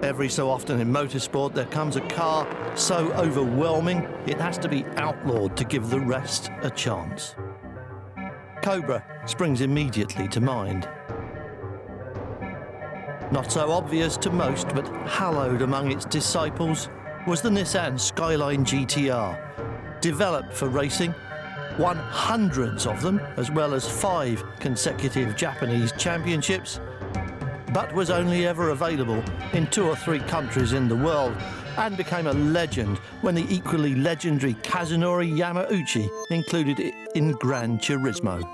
Every so often in motorsport there comes a car so overwhelming it has to be outlawed to give the rest a chance. Cobra springs immediately to mind. Not so obvious to most, but hallowed among its disciples, was the Nissan Skyline GTR. Developed for racing, won hundreds of them, as well as 5 consecutive Japanese championships, but was only ever available in 2 or 3 countries in the world, and became a legend when the equally legendary Kazanori Yamauchi included it in Gran Turismo.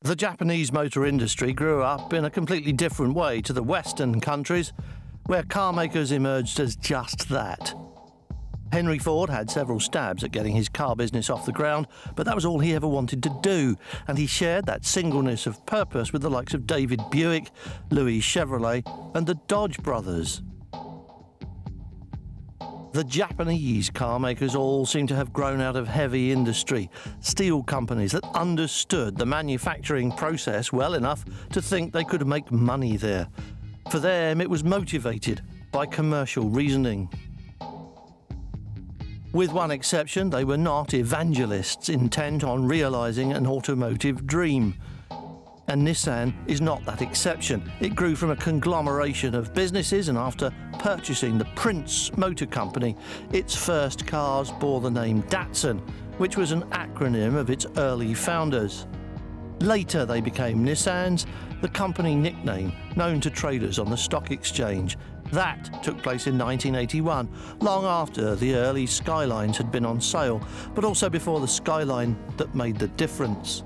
The Japanese motor industry grew up in a completely different way to the Western countries, where car makers emerged as just that. Henry Ford had several stabs at getting his car business off the ground, but that was all he ever wanted to do, and he shared that singleness of purpose with the likes of David Buick, Louis Chevrolet, and the Dodge brothers. The Japanese car makers all seem to have grown out of heavy industry, steel companies that understood the manufacturing process well enough to think they could make money there. For them, it was motivated by commercial reasoning. With one exception, they were not evangelists intent on realising an automotive dream. And Nissan is not that exception. It grew from a conglomeration of businesses, and after purchasing the Prince Motor Company, its first cars bore the name Datsun, which was an acronym of its early founders. Later they became Nissans, the company nickname known to traders on the stock exchange. That took place in 1981, long after the early Skylines had been on sale, but also before the Skyline that made the difference.